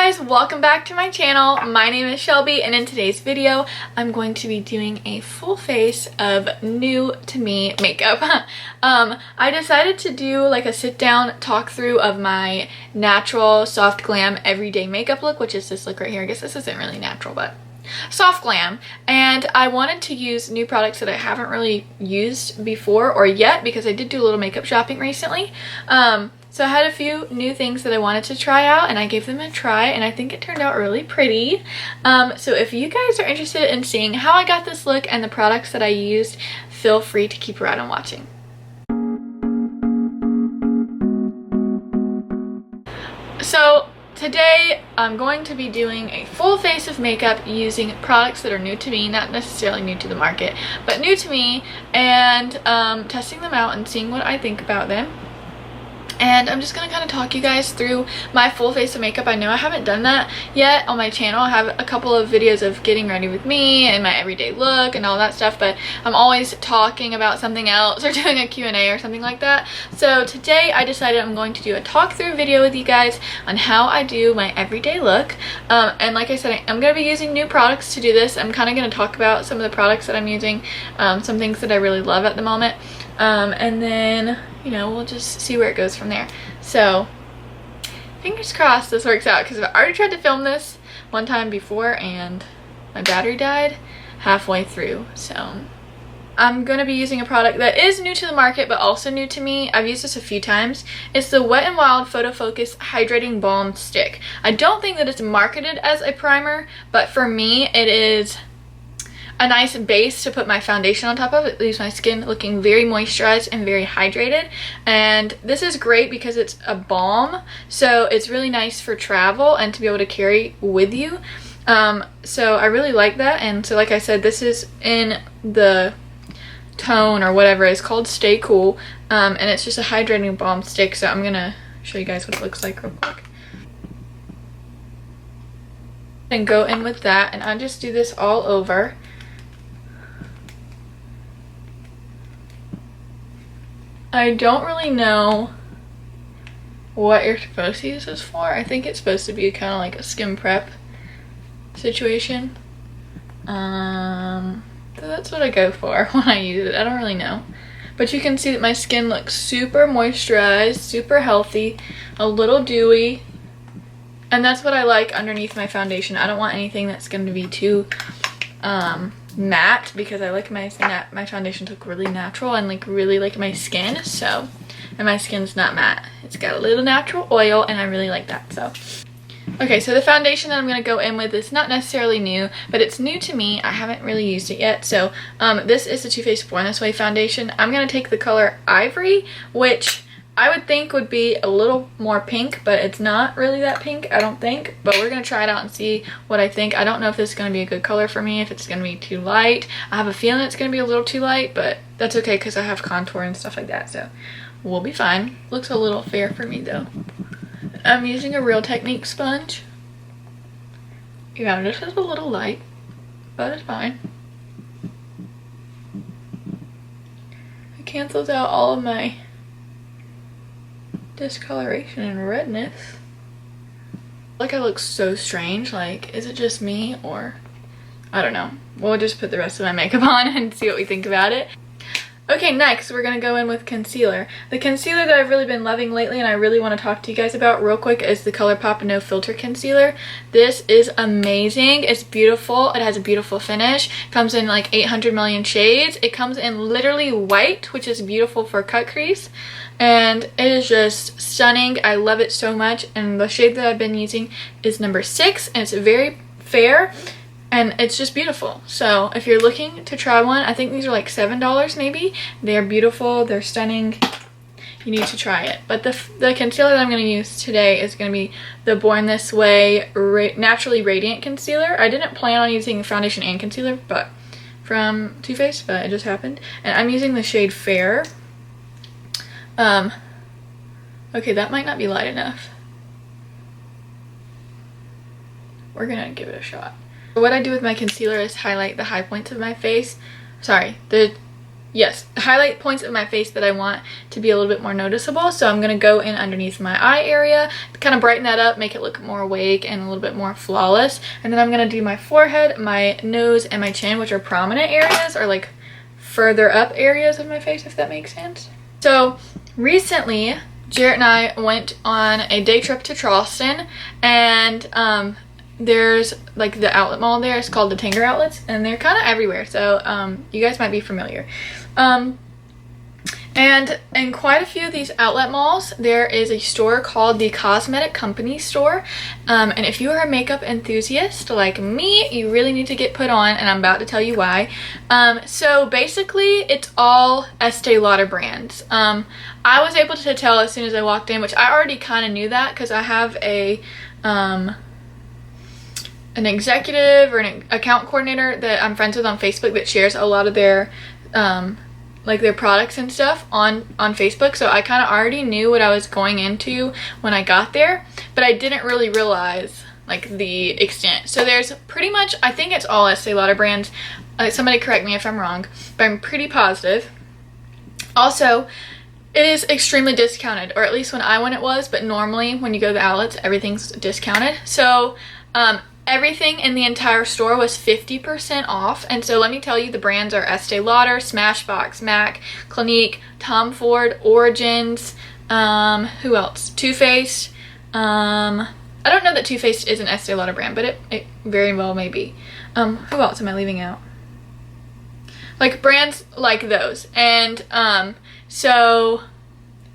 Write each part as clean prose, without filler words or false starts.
guys, welcome back to my channel. My name is Shelby, and in today's video I'm going to be doing a full face of new to me makeup. I decided to do like a sit down talk through of my natural soft glam everyday makeup look, which is this look right here. I guess this isn't really natural, but soft glam, and I wanted to use new products that I haven't really used before or yet, because I did do a little makeup shopping recently. So I had a few new things that I wanted to try out, and I gave them a try, and I think it turned out really pretty. So if you guys are interested in seeing how I got this look and the products that I used, feel free to keep right on watching. So today I'm going to be doing a full face of makeup using products that are new to me, not necessarily new to the market, but new to me, and testing them out and seeing what I think about them. And I'm just going to kind of talk you guys through my full face of makeup. I know I haven't done that yet on my channel. I have a couple of videos of getting ready with me and my everyday look and all that stuff, but I'm always talking about something else or doing a Q&A or something like that. So today I decided I'm going to do a talk through video with you guys on how I do my everyday look. And like I said, I'm going to be using new products to do this. I'm kind of going to talk about some of the products that I'm using, some things that I really love at the moment. And then, you know, we'll just see where it goes from there. So fingers crossed this works out, because I've already tried to film this one time before and my battery died halfway through. So I'm going to be using a product that is new to the market but also new to me. I've used this a few times. It's the Wet n Wild Photo Focus Hydrating Balm Stick. I don't think that it's marketed as a primer, but for me it is a nice base to put my foundation on top of. It leaves my skin looking very moisturized and very hydrated. And this is great because it's a balm, so it's really nice for travel and to be able to carry with you. So I really like that. And so like I said, this is in the tone or whatever, it's called Stay Cool, and it's just a hydrating balm stick. So I'm gonna show you guys what it looks like real quick. And go in with that, and I just do this all over. I don't really know what you're supposed to use this for. I think it's supposed to be kind of like a skin prep situation. So that's what I go for when I use it. I don't really know. But you can see that my skin looks super moisturized, super healthy, a little dewy. And that's what I like underneath my foundation. I don't want anything that's going to be too matte, because I like my foundation to look really natural and like really like my skin. So, and my skin's not matte, it's got a little natural oil, and I really like that. So okay, so the foundation that I'm going to go in with is not necessarily new, but it's new to me. I haven't really used it yet. So this is the Too Faced Born This Way foundation. I'm going to take the color Ivory, which I would think would be a little more pink, but it's not really that pink, I don't think. But we're going to try it out and see what I think. I don't know if this is going to be a good color for me, if it's going to be too light. I have a feeling it's going to be a little too light, but that's okay because I have contour and stuff like that, so we'll be fine. Looks a little fair for me though. I'm using a Real Technique sponge. Yeah, this is a little light, but it's fine. It cancels out all of my discoloration and redness. Like, I look so strange. Like, is it just me, or I don't know. We'll just put the rest of my makeup on and see what we think about it. Okay, next we're gonna go in with concealer. The concealer that I've really been loving lately and I really want to talk to you guys about real quick is the ColourPop No Filter Concealer. This is amazing. It's beautiful. It has a beautiful finish. It comes in like 800 million shades. It comes in literally white, which is beautiful for cut crease. And it is just stunning. I love it so much. And the shade that I've been using is number 6, and it's very fair. And it's just beautiful. So if you're looking to try one, I think these are like $7 maybe. They're beautiful, they're stunning. You need to try it. But the concealer that I'm going to use today is going to be the Born This Way Naturally Radiant Concealer. I didn't plan on using foundation and concealer, but from Too Faced, but it just happened. And I'm using the shade Fair. Okay, that might not be light enough. We're going to give it a shot. What I do with my concealer is highlight the high points of my face. Sorry, the yes, highlight points of my face that I want to be a little bit more noticeable. So I'm going to go in underneath my eye area, kind of brighten that up, make it look more awake and a little bit more flawless. And then I'm going to do my forehead, my nose, and my chin, which are prominent areas, or like further up areas of my face, if that makes sense. So recently, Jarrett and I went on a day trip to Charleston, and there's like the outlet mall there. It's called the Tanger Outlets, and they're kind of everywhere, so you guys might be familiar. And in quite a few of these outlet malls, there is a store called the Cosmetic Company store. And if you are a makeup enthusiast like me, you really need to get put on, and I'm about to tell you why. So basically, it's all Estee Lauder brands. I was able to tell as soon as I walked in, which I already kind of knew that because I have an executive or an account coordinator that I'm friends with on Facebook that shares a lot of their like their products and stuff on Facebook, so I kind of already knew what I was going into when I got there, but I didn't really realize like the extent. So there's pretty much, I think it's all Estee Lauder brands. Somebody correct me if I'm wrong, but I'm pretty positive. Also, it is extremely discounted, or at least when I went it was, but normally when you go to the outlets, everything's discounted. So everything in the entire store was 50% off, and so let me tell you, the brands are Estee Lauder, Smashbox, MAC, Clinique, Tom Ford, Origins, who else? Too Faced. I don't know that Too Faced is an Estee Lauder brand, but it very well may be. Who else am I leaving out? Like brands like those, and so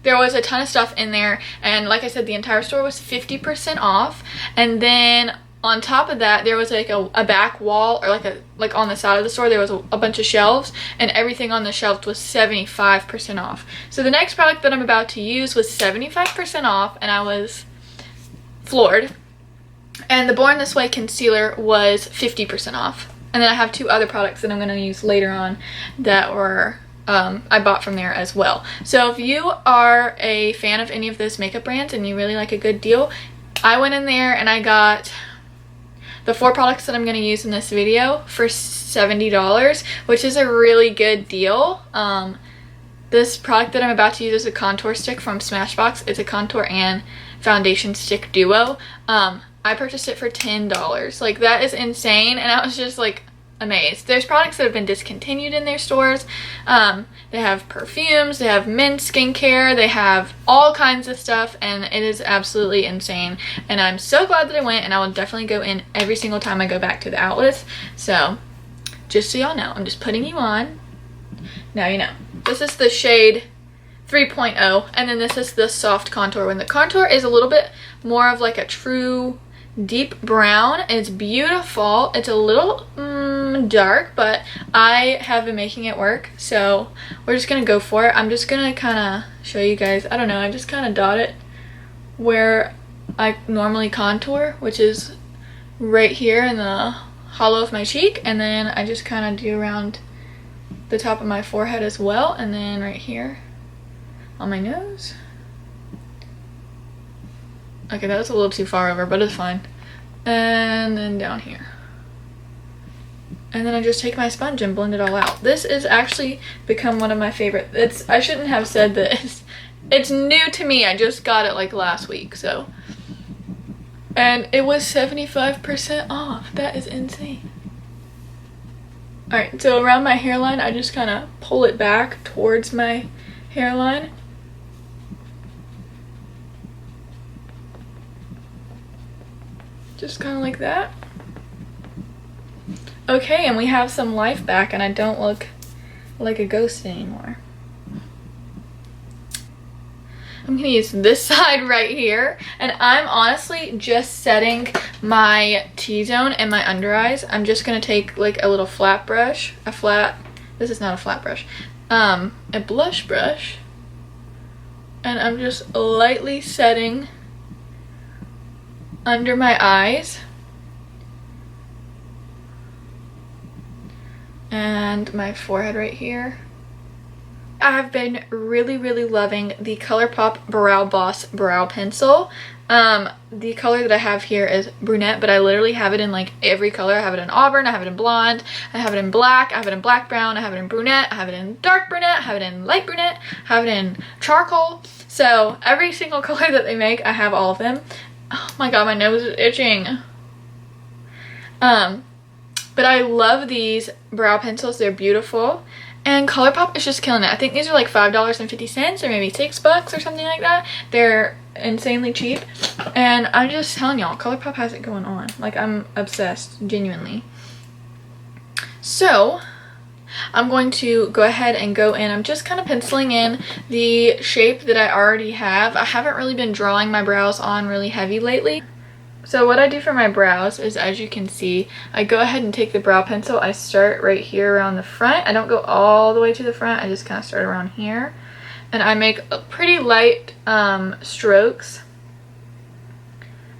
there was a ton of stuff in there, and like I said, the entire store was 50% off, and then on top of that, there was like a back wall, or like on the side of the store, there was a bunch of shelves, and everything on the shelves was 75% off. So the next product that I'm about to use was 75% off, and I was floored. And the Born This Way concealer was 50% off. And then I have two other products that I'm going to use later on that were I bought from there as well. So if you are a fan of any of those makeup brands and you really like a good deal, I went in there and I got the 4 products that I'm going to use in this video for $70, which is a really good deal. This product that I'm about to use is a contour stick from Smashbox. It's a contour and foundation stick duo. I purchased it for $10. Like, that is insane, and I was just like amazed. There's products that have been discontinued in their stores. They have perfumes, they have men's skincare, they have all kinds of stuff, and it is absolutely insane. And I'm so glad that I went, and I will definitely go in every single time I go back to the outlets. So just so y'all know, I'm just putting you on. Now you know. This is the shade 3.0, and then this is the soft contour. When the contour is a little bit more of like a true deep brown, and it's beautiful. It's a little dark, but I have been making it work, so we're just gonna go for it. I'm just gonna kind of show you guys. I don't know, I just kind of dot it where I normally contour, which is right here in the hollow of my cheek, and then I just kind of do around the top of my forehead as well, and then right here on my nose. Okay, that was a little too far over, but it's fine. And then down here. And then I just take my sponge and blend it all out. This has actually become one of my favorite. I shouldn't have said this. It's new to me. I just got it like last week, so. And it was 75% off. That is insane. Alright, so around my hairline, I just kind of pull it back towards my hairline. Just kind of like that. Okay, and we have some life back, and I don't look like a ghost anymore. I'm gonna use this side right here, and I'm honestly just setting my T-zone and my under eyes. I'm just gonna take like a little flat brush, this is not a flat brush, a blush brush, and I'm just lightly setting under my eyes and my forehead right here. I have been really loving the ColourPop Brow Boss Brow Pencil. The color that I have here is brunette, but I literally have it in like every color. I have it in auburn, I have it in blonde, I have it in black, I have it in black brown, I have it in brunette, I have it in dark brunette, I have it in light brunette, I have it in charcoal. So every single color that they make, I have all of them. Oh my god, my nose is itching. But I love these brow pencils. They're beautiful. And ColourPop is just killing it. I think these are like $5.50 or maybe $6 or something like that. They're insanely cheap. And I'm just telling y'all, ColourPop has it going on. Like, I'm obsessed, genuinely. So, I'm going to go ahead and go in. I'm just kind of penciling in the shape that I already have. I haven't really been drawing my brows on really heavy lately. So what I do for my brows is, as you can see, I go ahead and take the brow pencil. I start right here around the front. I don't go all the way to the front. I just kind of start around here. And I make pretty light strokes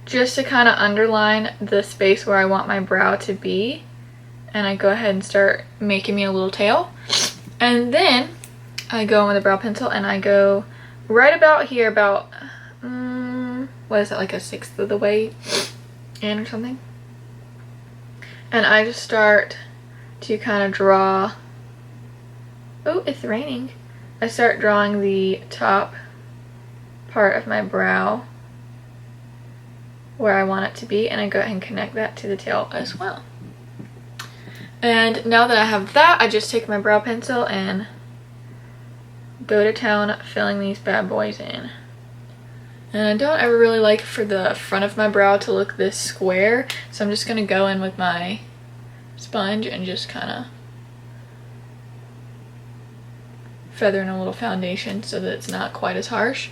just to kind of underline the space where I want my brow to be. And I go ahead and start making me a little tail. And then I go in with a brow pencil and I go right about here, about what is that, like a sixth of the way in or something, and I just start to kind of draw. Oh, it's raining. I start drawing the top part of my brow where I want it to be, and I go ahead and connect that to the tail as well. And now that I have that, I just take my brow pencil and go to town filling these bad boys in. And I don't ever really like for the front of my brow to look this square, so I'm just going to go in with my sponge and just kind of feather in a little foundation so that it's not quite as harsh.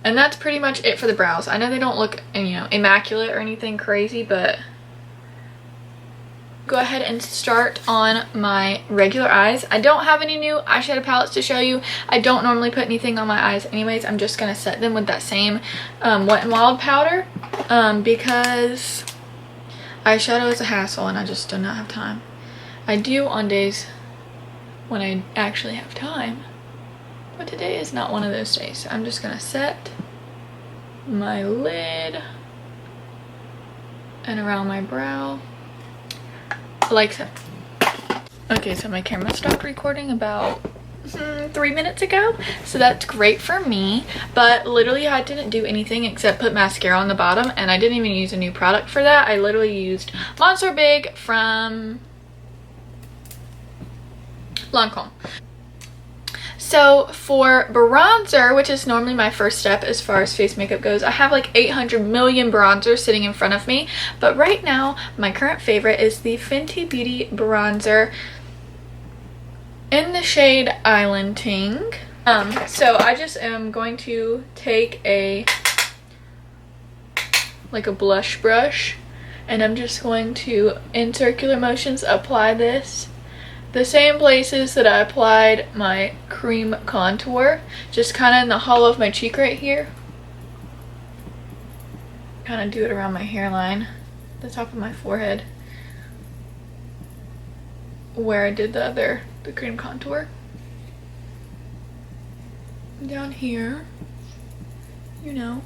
And that's pretty much it for the brows. I know they don't look, you know, immaculate or anything crazy, but go ahead and start on my regular eyes. I don't have any new eyeshadow palettes to show you. I don't normally put anything on my eyes anyways. I'm just going to set them with that same Wet n Wild powder because eyeshadow is a hassle and I just do not have time. I do on days when I actually have time, but today is not one of those days. So I'm just going to set my lid and around my brow. Like so. Okay, so my camera stopped recording about 3 minutes ago, so that's great for me, but literally I didn't do anything except put mascara on the bottom, and I didn't even use a new product for that. I literally used Monster Big from Lancome. So for bronzer, which is normally my first step as far as face makeup goes, I have like 800 million bronzers sitting in front of me. But right now, my current favorite is the Fenty Beauty bronzer in the shade Islanding. So I just am going to take a blush brush, and I'm just going to, in circular motions, apply this the same places that I applied my cream contour, just kind of in the hollow of my cheek right here. Kind of do it around my hairline, the top of my forehead, where I did the cream contour. Down here, you know.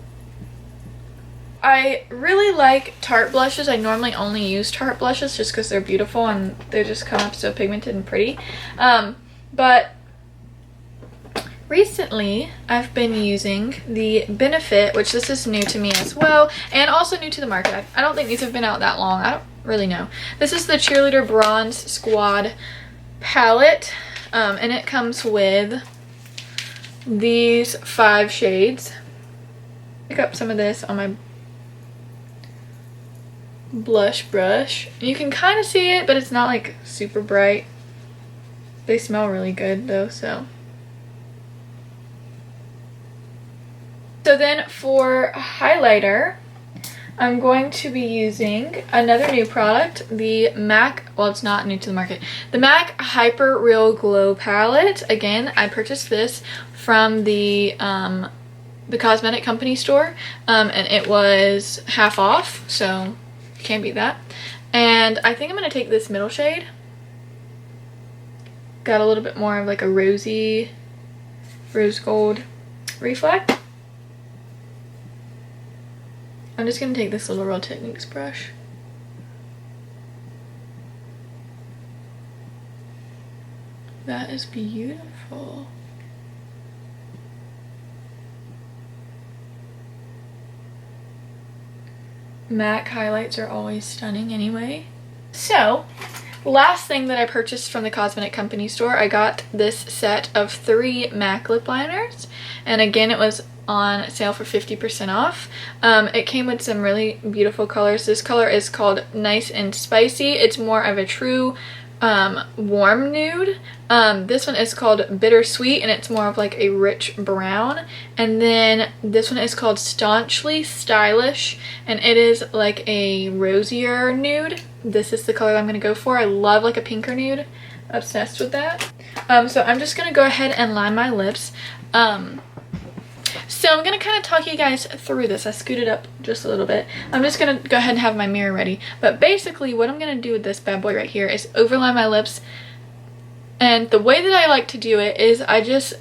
I really like Tarte blushes. I normally only use Tarte blushes just because they're beautiful and they just come up so pigmented and pretty. But recently I've been using the Benefit, which this is new to me as well, and also new to the market. I don't think these have been out that long. I don't really know. This is the Cheerleader Bronze Squad palette, and it comes with these 5 shades. Pick up some of this on my blush brush. You can kind of see it, but it's not like super bright. They smell really good though, so then for highlighter, I'm going to be using another new product, the MAC, well, it's not new to the market, the MAC Hyper Real Glow palette. Again, I purchased this from the Cosmetic Company store, and it was half off, so can't beat that. And I think I'm going to take this middle shade. Got a little bit more of like a rosy, rose gold reflect. I'm just gonna take this little Real Techniques brush. That is beautiful. MAC highlights are always stunning anyway. So, last thing that I purchased from the Cosmetic Company store, I got this set of 3 MAC lip liners. And again, it was on sale for 50% off. It came with some really beautiful colors. This color is called Nice and Spicy. It's more of a true warm nude. This one is called Bittersweet, and it's more of like a rich brown. And then this one is called Staunchly Stylish, and it is like a rosier nude. This is the color I'm gonna go for. I love like a pinker nude. Obsessed with that. So I'm just gonna go ahead and line my lips. So I'm going to kind of talk you guys through this. I scooted up just a little bit. I'm just going to go ahead and have my mirror ready. But basically what I'm going to do with this bad boy right here is overline my lips. And the way that I like to do it is I just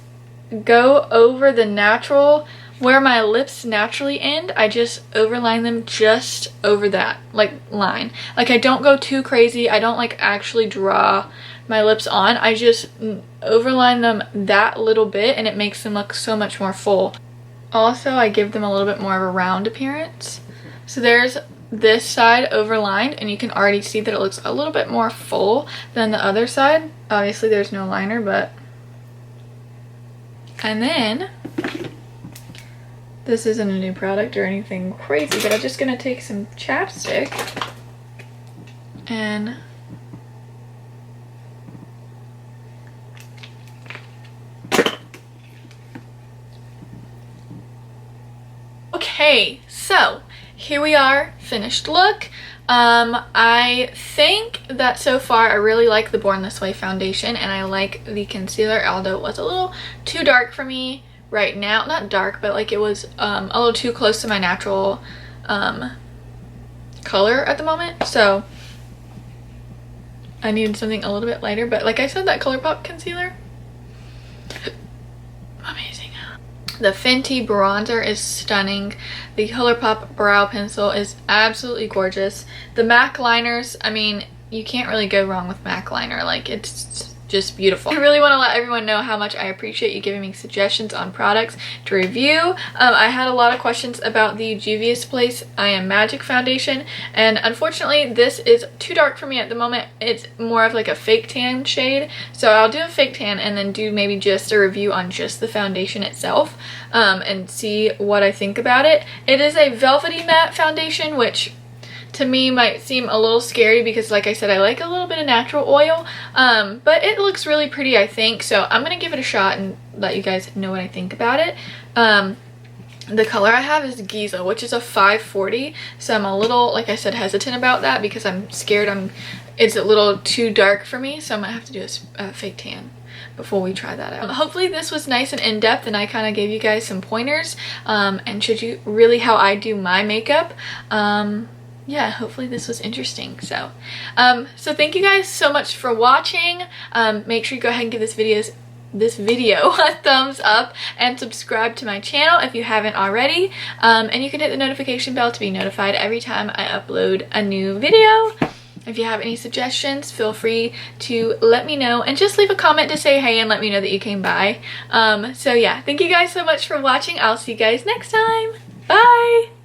go over the natural, where my lips naturally end, I just overline them just over that, like, line. Like, I don't go too crazy. I don't, like, actually draw my lips on. I just overline them that little bit, and it makes them look so much more full. Also, I give them a little bit more of a round appearance. So there's this side overlined, and you can already see that it looks a little bit more full than the other side. Obviously, there's no liner, but... And then, this isn't a new product or anything crazy, but I'm just going to take some chapstick and... Okay, so here we are, finished look. I think that so far I really like the Born This Way foundation, and I like the concealer, although it was a little too dark for me right now. Not dark, but like it was a little too close to my natural color at the moment, so I needed something a little bit lighter. But like I said, that ColourPop concealer, amazing. The Fenty bronzer is stunning. The ColourPop brow pencil is absolutely gorgeous. The MAC liners, I mean, you can't really go wrong with MAC liner. Like, it's just beautiful. I really want to let everyone know how much I appreciate you giving me suggestions on products to review. I had a lot of questions about the Juvia's Place I Am Magic foundation, and unfortunately this is too dark for me at the moment. It's more of like a fake tan shade, so I'll do a fake tan and then do maybe just a review on just the foundation itself, and see what I think about it. It is a velvety matte foundation, which to me might seem a little scary because, like I said, I like a little bit of natural oil, but it looks really pretty, I think, so I'm gonna give it a shot and let you guys know what I think about it. The color I have is Giza, which is a 540, so I'm a little, like I said, hesitant about that because I'm scared it's a little too dark for me, so I'm gonna have to do a fake tan before we try that out. Hopefully this was nice and in-depth, and I kind of gave you guys some pointers and showed you really how I do my makeup. Yeah, hopefully this was interesting. So thank you guys so much for watching. Make sure you go ahead and give this video a thumbs up and subscribe to my channel if you haven't already. And you can hit the notification bell to be notified every time I upload a new video. If you have any suggestions, feel free to let me know, and just leave a comment to say hey and let me know that you came by. So yeah, thank you guys so much for watching. I'll see you guys next time. Bye!